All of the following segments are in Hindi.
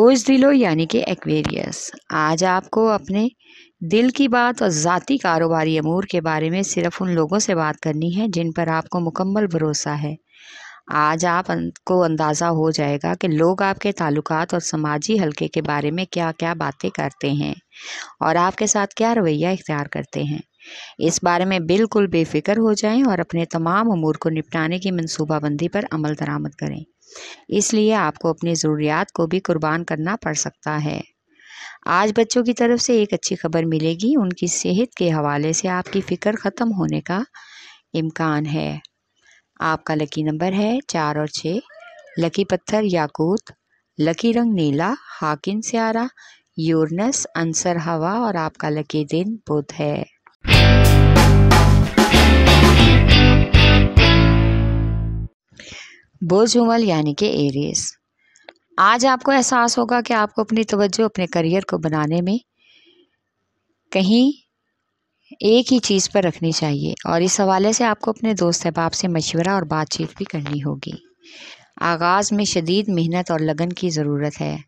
बुज़दिलो यानी कि एक्वेरियस। आज आपको अपने दिल की बात और ज़ाती कारोबारी अमूर के बारे में सिर्फ उन लोगों से बात करनी है जिन पर आपको मुकम्मल भरोसा है। आज को अंदाज़ा हो जाएगा कि लोग आपके ताल्लुकात और समाजी हलके के बारे में क्या क्या बातें करते हैं और आपके साथ क्या रवैया इख्तियार करते हैं। इस बारे में बिल्कुल बेफिक्र हो जाएं और अपने तमाम अमूर को निपटाने की मनसूबाबंदी पर अमल दरामद करें। इसलिए आपको अपनी ज़रूरियात को भी कुर्बान करना पड़ सकता है। आज बच्चों की तरफ से एक अच्छी खबर मिलेगी। उनकी सेहत के हवाले से आपकी फ़िक्र ख़त्म होने का इम्कान है। आपका लकी नंबर है 4 और 6। लकी पत्थर याकूत, लकी रंग नीला, हाकिम स्यारा यूरनस, अंसर हवा और आपका लकी दिन बुध है। बुर्जुमल यानी कि एरीज। आज आपको एहसास होगा कि आपको अपनी तवज्जो अपने करियर को बनाने में कहीं एक ही चीज़ पर रखनी चाहिए और इस हवाले से आपको अपने दोस्त अहबाब से मशवरा और बातचीत भी करनी होगी। आगाज़ में शदीद मेहनत और लगन की ज़रूरत है।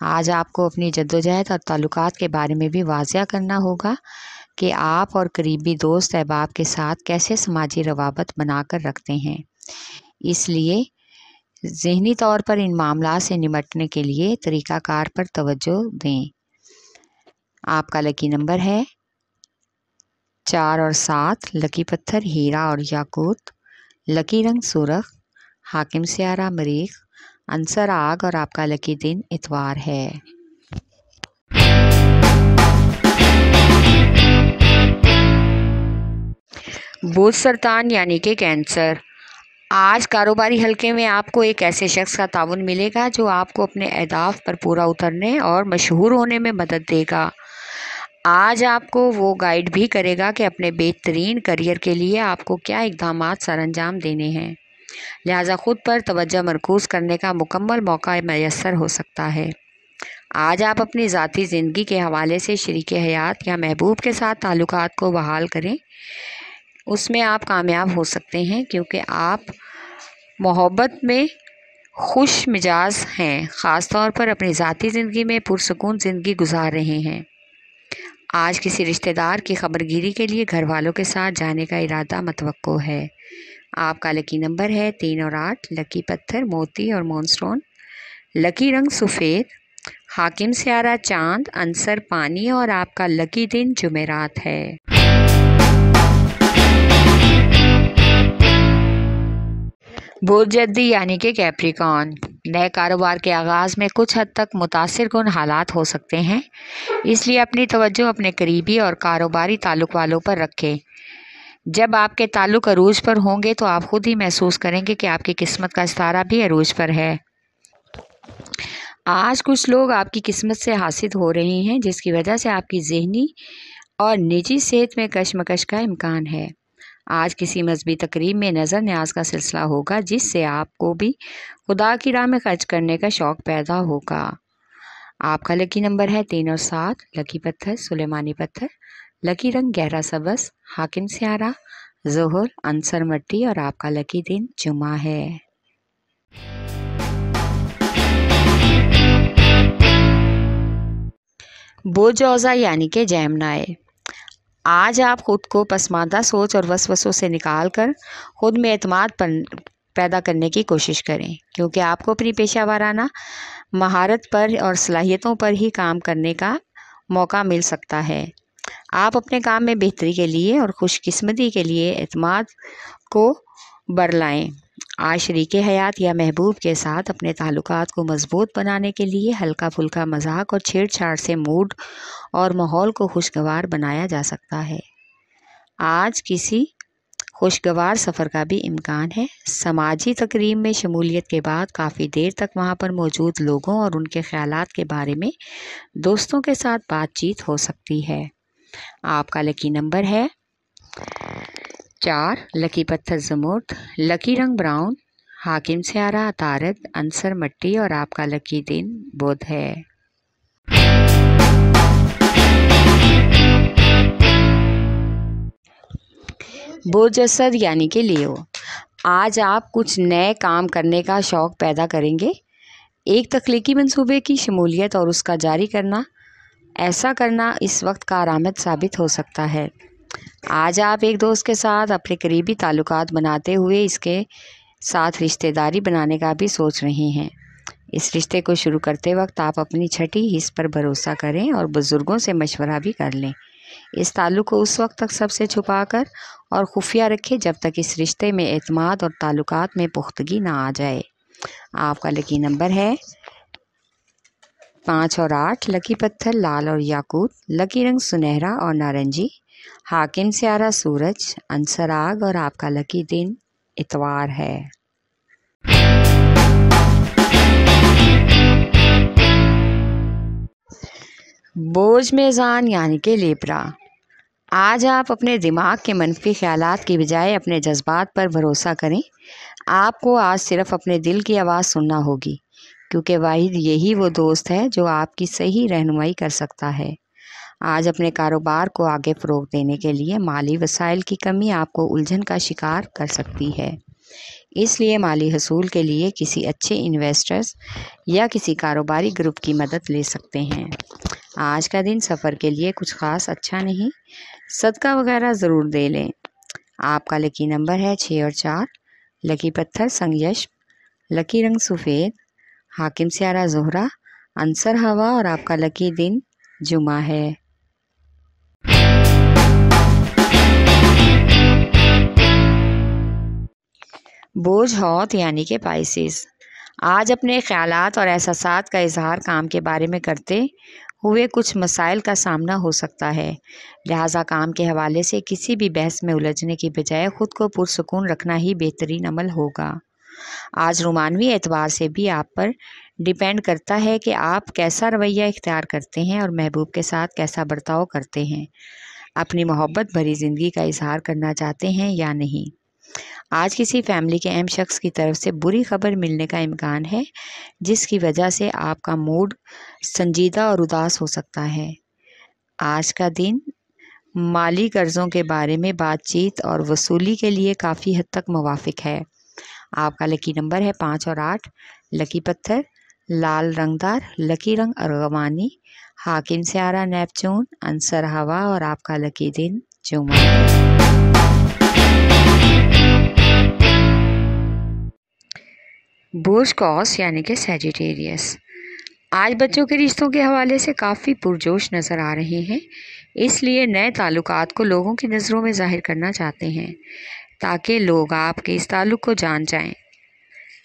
आज आपको अपनी जद्दोजहद और ताल्लुकात के बारे में भी वाज़िया करना होगा कि आप और करीबी दोस्त अहबाब के साथ कैसे समाजी रवाबत बनाकर रखते हैं। इसलिए ज़हनी तौर पर इन मामलात से निपटने के लिए तरीक़ाकार पर तवज्जो दें। आपका लकी नंबर है 4 और 7। लकी पत्थर हीरा और याकूत, लकी रंग सुरख, हाकिम स्यारा मरीख, अंसर आग और आपका लकी दिन इतवार है। बुध सरतान यानी कि कैंसर। आज कारोबारी हलके में आपको एक ऐसे शख्स का ताउन मिलेगा जो आपको अपने अहदाफ पर पूरा उतरने और मशहूर होने में मदद देगा। आज आपको वो गाइड भी करेगा कि अपने बेहतरीन करियर के लिए आपको क्या इक़दामात सरअंजाम देने हैं। लिहाजा ख़ुद पर तवज्जो मरकूज़ करने का मुकम्मल मौका मैसर हो सकता है। आज आप अपनी ज़ाती ज़िंदगी के हवाले से शरीक हयात या महबूब के साथ ताल्लुकात को बहाल करें। उसमें आप कामयाब हो सकते हैं क्योंकि आप मोहब्बत में खुश मिजाज हैं, ख़ास तौर पर अपनी ज़ाती ज़िंदगी में पुरसुकून ज़िंदगी गुजार रहे हैं। आज किसी रिश्तेदार की खबरगिरी के लिए घर वालों के साथ जाने का इरादा मतवक्को है। आपका लकी नंबर है 3 और 8। लकी पत्थर मोती और मोनस्टोन, लकी रंग सफ़ेद, हाकिम स्यारा चांद, अंसर पानी और आपका लकी दिन जुमेरात है। बुर्जद्दी यानी कि कैप्रिकॉन। नए कारोबार के आगाज़ में कुछ हद तक मुतासिर कुन हालात हो सकते हैं, इसलिए अपनी तवज्जो अपने करीबी और कारोबारी ताल्लुक वालों पर रखें। जब आपके ताल्लुक अरूज पर होंगे तो आप खुद ही महसूस करेंगे कि आपकी किस्मत का सितारा भी अरूज पर है। आज कुछ लोग आपकी किस्मत से हासिल हो रहे हैं जिसकी वजह से आपकी ज़हनी और निजी सेहत में कशमकश का इम्कान है। आज किसी मजहबी तकरीब में नज़र न्याज का सिलसिला होगा जिससे आपको भी खुदा की राह में खर्च करने का शौक़ पैदा होगा। आपका लकी नंबर है 3 और 7। लकी पत्थर सुलेमानी पत्थर, लकी रंग गहरा सबस, हाकिम स्यारा ज़ोहर, अंसर मट्टी और आपका लकी दिन जुमा है। बुर्जौज़ा यानी कि जेमिनी। आज आप ख़ुद को पसमानदा सोच और वसवसों से निकाल कर ख़ुद में एतमाद पैदा करने की कोशिश करें क्योंकि आपको अपनी पेशा महारत पर और सलाहियतों पर ही काम करने का मौका मिल सकता है। आप अपने काम में बेहतरी के लिए और खुशकिस्मती के लिए एतमाद को बरलाएं। आज शरीक हयात या महबूब के साथ अपने ताल्लुकात को मजबूत बनाने के लिए हल्का फुल्का मजाक और छेड़छाड़ से मूड और माहौल को खुशगवार बनाया जा सकता है। आज किसी खुशगवार सफ़र का भी इम्कान है। समाजी तकरीब में शमूलियत के बाद काफ़ी देर तक वहाँ पर मौजूद लोगों और उनके ख्यालात के बारे में दोस्तों के साथ बातचीत हो सकती है। आपका लकी नंबर है 4। लकी पत्थर ज़मुर्द, लकी रंग ब्राउन, हाकिम स्यारा अतारद, अंसर मट्टी और आपका लकी दिन बुध है। बुर्ज असद यानी कि लियो। आज आप कुछ नए काम करने का शौक़ पैदा करेंगे। एक तख्लीकी मंसूबे की शमूलियत और उसका जारी करना, ऐसा करना इस वक्त कारआमद साबित हो सकता है। आज आप एक दोस्त के साथ अपने करीबी ताल्लुकात बनाते हुए इसके साथ रिश्तेदारी बनाने का भी सोच रहे हैं। इस रिश्ते को शुरू करते वक्त आप अपनी छठी हिस्स पर भरोसा करें और बुज़ुर्गों से मशवरा भी कर लें। इस ताल्लुक़ को उस वक्त तक सबसे छुपा कर और खुफिया रखें जब तक इस रिश्ते में एतमाद और ताल्लुकात में पुख्तगी ना आ जाए। आपका लकी नंबर है 5 और 8। लकी पत्थर लाल और याकूत। लकी रंग सुनहरा और नारंगी। हाकिम स्यारा सूरज, अंसर आग और आपका लकी दिन इतवार है। बोझ मेज़ान यानी कि लिब्रा। आज आप अपने दिमाग के मनफी ख्यालात की बजाय अपने जज्बात पर भरोसा करें। आपको आज सिर्फ अपने दिल की आवाज़ सुनना होगी, क्योंकि वाहिद यही वो दोस्त है जो आपकी सही रहनुमाई कर सकता है। आज अपने कारोबार को आगे फ़रोग़ देने के लिए माली वसाइल की कमी आपको उलझन का शिकार कर सकती है। इसलिए माली हसूल के लिए किसी अच्छे इन्वेस्टर्स या किसी कारोबारी ग्रुप की मदद ले सकते हैं। आज का दिन सफ़र के लिए कुछ ख़ास अच्छा नहीं, सदका वगैरह ज़रूर दे लें। आपका लकी नंबर है 6 और 4। लकी पत्थर संगयश। लकी रंग सफ़ेद। हाकिम स्यारा ज़ोहरा, अंसर हवा और आपका लकी दिन जुमा है। बोझ हौत यानी कि पाइसेस। आज अपने ख्यालात और एहसासात का इजहार काम के बारे में करते हुए कुछ मसाइल का सामना हो सकता है, लिहाजा काम के हवाले से किसी भी बहस में उलझने की बजाय ख़ुद को पुरसुकून रखना ही बेहतरीन अमल होगा। आज रोमानवी एतबार से भी आप पर डिपेंड करता है कि आप कैसा रवैया इख्तियार करते हैं और महबूब के साथ कैसा बर्ताव करते हैं। अपनी मोहब्बत भरी ज़िंदगी का इजहार करना चाहते हैं या नहीं। आज किसी फैमिली के अहम शख्स की तरफ से बुरी खबर मिलने का इम्कान है, जिसकी वजह से आपका मूड संजीदा और उदास हो सकता है। आज का दिन माली कर्ज़ों के बारे में बातचीत और वसूली के लिए काफ़ी हद तक मुवाफिक है। आपका लकी नंबर है 5 और 8। लकी पत्थर लाल रंगदार। लकी रंग अर्गवानी। हाकिम स्यारा नेपचून, अंसर हवा और आपका लकी दिन जुमा है। बोझ कॉस यानी कि सैजिटेरियस। आज बच्चों के रिश्तों के हवाले से काफ़ी पुरजोश नज़र आ रहे हैं, इसलिए नए ताल्लुकात को लोगों की नज़रों में ज़ाहिर करना चाहते हैं ताकि लोग आपके इस ताल्लुक़ को जान जाएं।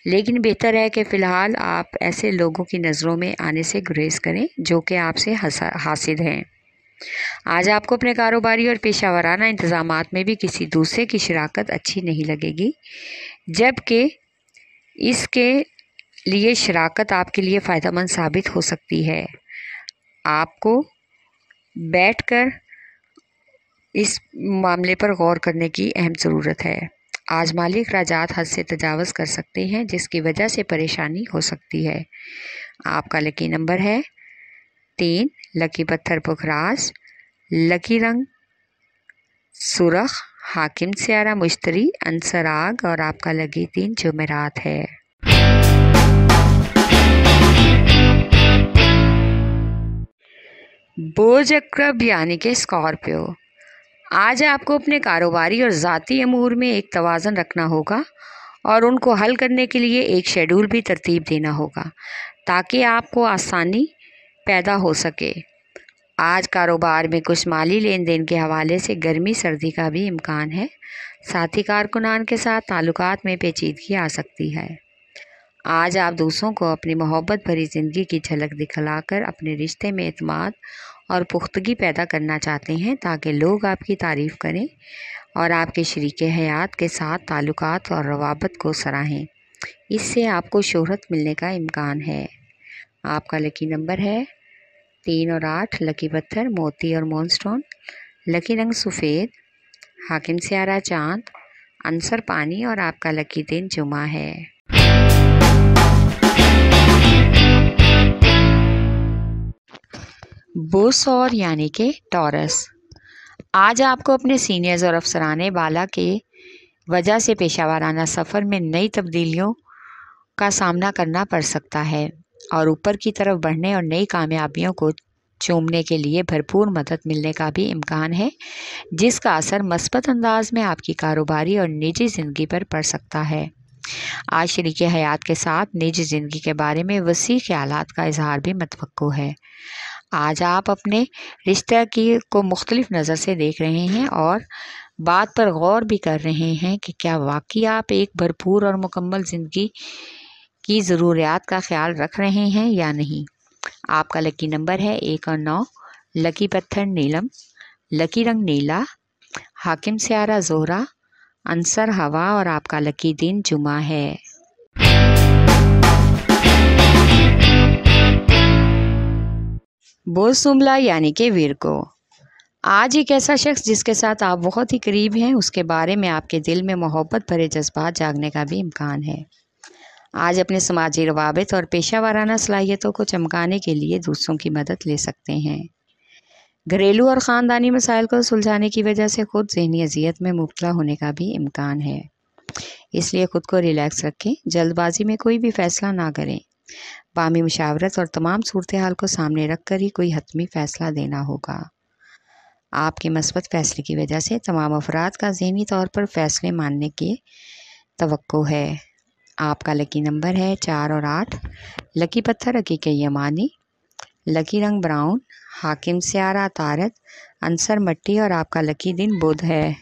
लेकिन बेहतर है कि फ़िलहाल आप ऐसे लोगों की नज़रों में आने से गुरेज करें जो कि आपसे हासिद हैं। आज आपको अपने कारोबारी और पेशा वराना इंतज़ामात में भी किसी दूसरे की शराकत अच्छी नहीं लगेगी, जबकि इसके लिए शराकत आपके लिए फ़ायदेमंद साबित हो सकती है। आपको बैठकर इस मामले पर गौर करने की अहम ज़रूरत है। आज माली अखराजात हद से तजावज़ कर सकते हैं, जिसकी वजह से परेशानी हो सकती है। आपका लकी नंबर है 3। लकी पत्थर पुखराज। लकी रंग सुरख। हाकिम स्यारा मुश्तरी, अंसर आग और आपका लकी दिन जुमेरात है। बोझ अक्रब यानी कि स्कॉर्पियो। आज आपको अपने कारोबारी और ज़ाती अमूर में एक तवाज़न रखना होगा और उनको हल करने के लिए एक शेड्यूल भी तरतीब देना होगा ताकि आपको आसानी पैदा हो सके। आज कारोबार में कुछ माली लेन देन के हवाले से गर्मी सर्दी का भी इम्कान है। साथी कारकुनान के साथ ताल्लुकात में पेचीदगी आ सकती है। आज आप दूसरों को अपनी मोहब्बत भरी ज़िंदगी की झलक दिखलाकर अपने रिश्ते में एतमाद और पुख्तगी पैदा करना चाहते हैं ताकि लोग आपकी तारीफ़ करें और आपके शरीके हयात के साथ ताल्लुकात और रवाबत को सराहें। इससे आपको शोहरत मिलने का इम्कान है। आपका लकी नंबर है 3 और 8। लकी पत्थर मोती और मोनस्टोन। लकी रंग सफ़ेद। हाकिम स्यारा चाँद, अंसर पानी और आपका लकी दिन जुमा है। बोसौर यानी कि टॉरस। आज आपको अपने सीनियर्स और अफसराने बाला के वजह से पेशा वराना सफ़र में नई तब्दीलियों का सामना करना पड़ सकता है। और ऊपर की तरफ बढ़ने और नई कामयाबियों को चूमने के लिए भरपूर मदद मिलने का भी इम्कान है, जिसका असर मस्बत अंदाज में आपकी कारोबारी और निजी ज़िंदगी पर पड़ सकता है। आज शरीक हयात के साथ निजी ज़िंदगी के बारे में वसी ख्यालात का इजहार भी मतवक्को है। आज आप अपने रिश्ते को मुख्तलिफ नज़र से देख रहे हैं और बात पर गौर भी कर रहे हैं कि क्या वाकई आप एक भरपूर और मुकम्मल ज़िंदगी की ज़रूरियात का ख्याल रख रहे हैं या नहीं। आपका लकी नंबर है 1 और 9, लकी पत्थर नीलम, लकी रंग नीला, हाकिम स्यारा जोहरा, अंसर हवा और आपका लकी दिन जुमा है। बोझ जुमला यानी कि विरगो। आज एक ऐसा शख्स जिसके साथ आप बहुत ही करीब हैं, उसके बारे में आपके दिल में मोहब्बत भरे जज्बात जागने का भी इम्कान है। आज अपने समाजी रवाबित और पेशा वाराना सलाहियतों को चमकाने के लिए दूसरों की मदद ले सकते हैं। घरेलू और ख़ानदानी मसाइल को सुलझाने की वजह से खुद ज़हनी अजियत में मुब्तला होने का भी इम्कान है, इसलिए ख़ुद को रिलैक्स रखें। जल्दबाजी में कोई भी फ़ैसला ना करें। बामी मुशावरत और तमाम सूरत हाल को सामने रख कर ही कोई हतमी फ़ैसला देना होगा। आपके मस्बत फ़ैसले की वजह से तमाम अफराद का ज़हनी तौर पर फ़ैसले मानने की तवक्को है। आपका लकी नंबर है 4 और 8, लकी पत्थर हकीक यमानी, लकी रंग ब्राउन, हाकिम स्यारा तारत, अंसर मट्टी और आपका लकी दिन बुध है।